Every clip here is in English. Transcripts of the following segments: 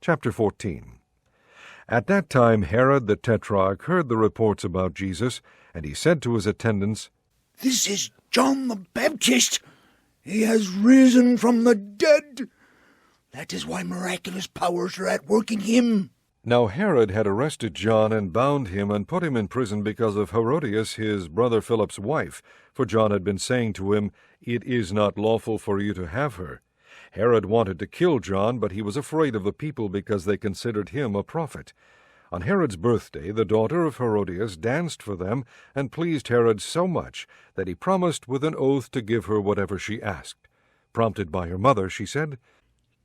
Chapter 14. At that time Herod the Tetrarch heard the reports about Jesus, and he said to his attendants, "This is John the Baptist. He has risen from the dead. That is why miraculous powers are at work in him." Now Herod had arrested John and bound him and put him in prison because of Herodias, his brother Philip's wife, for John had been saying to him, "It is not lawful for you to have her." Herod wanted to kill John, but he was afraid of the people because they considered him a prophet. On Herod's birthday, the daughter of Herodias danced for them and pleased Herod so much that he promised with an oath to give her whatever she asked. Prompted by her mother, she said,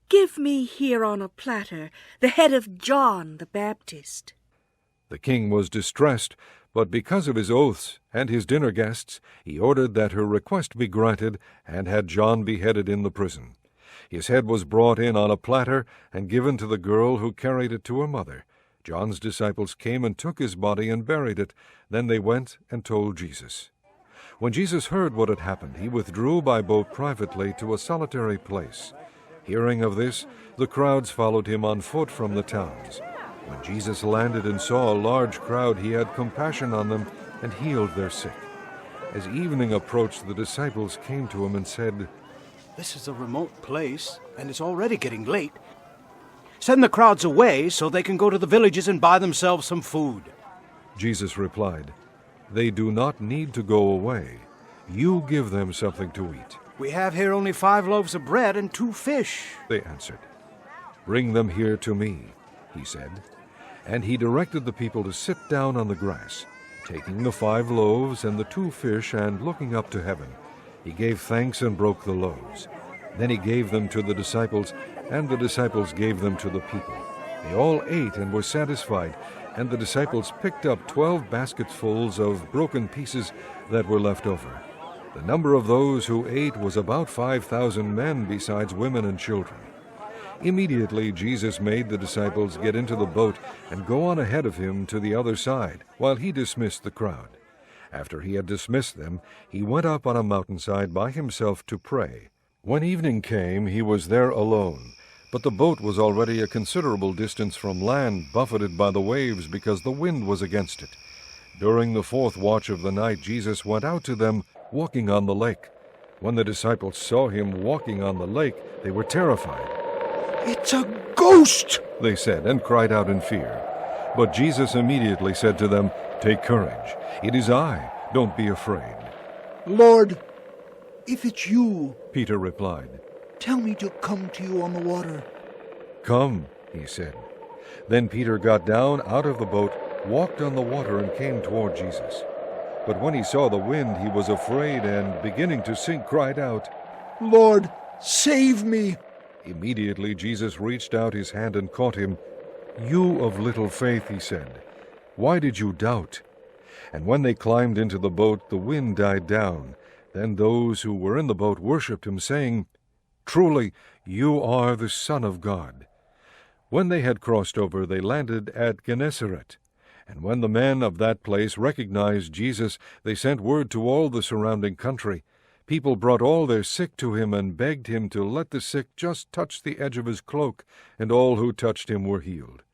"Give me here on a platter the head of John the Baptist." The king was distressed, but because of his oaths and his dinner guests, he ordered that her request be granted and had John beheaded in the prison. His head was brought in on a platter and given to the girl, who carried it to her mother. John's disciples came and took his body and buried it. Then they went and told Jesus. When Jesus heard what had happened, he withdrew by boat privately to a solitary place. Hearing of this, the crowds followed him on foot from the towns. When Jesus landed and saw a large crowd, he had compassion on them and healed their sick. As evening approached, the disciples came to him and said, "This is a remote place, and it's already getting late. Send the crowds away so they can go to the villages and buy themselves some food." Jesus replied, "They do not need to go away. You give them something to eat." "We have here only 5 loaves of bread and 2 fish," they answered. "Bring them here to me," he said. And he directed the people to sit down on the grass. Taking the 5 loaves and the 2 fish, and looking up to heaven, he gave thanks and broke the loaves. Then he gave them to the disciples, and the disciples gave them to the people. They all ate and were satisfied, and the disciples picked up 12 basketfuls of broken pieces that were left over. The number of those who ate was about 5,000 men, besides women and children. Immediately Jesus made the disciples get into the boat and go on ahead of him to the other side, while he dismissed the crowd. After he had dismissed them, he went up on a mountainside by himself to pray. When evening came, he was there alone, but the boat was already a considerable distance from land, buffeted by the waves because the wind was against it. During the 4th watch of the night, Jesus went out to them, walking on the lake. When the disciples saw him walking on the lake, they were terrified. "It's a ghost," they said, and cried out in fear. But Jesus immediately said to them, "Take courage. It is I. Don't be afraid." "Lord, if it's you," Peter replied. "tell me to come to you on the water." "Come," he said. Then Peter got down out of the boat, walked on the water, and came toward Jesus. But when he saw the wind, he was afraid, and beginning to sink, cried out, "Lord, save me." Immediately Jesus reached out his hand and caught him. "You of little faith," he said, "why did you doubt?" And when they climbed into the boat, the wind died down. Then those who were in the boat worshipped him, saying, "Truly, you are the Son of God." When they had crossed over, they landed at Gennesaret. And when the men of that place recognized Jesus, they sent word to all the surrounding country. People brought all their sick to him and begged him to let the sick just touch the edge of his cloak, and all who touched him were healed.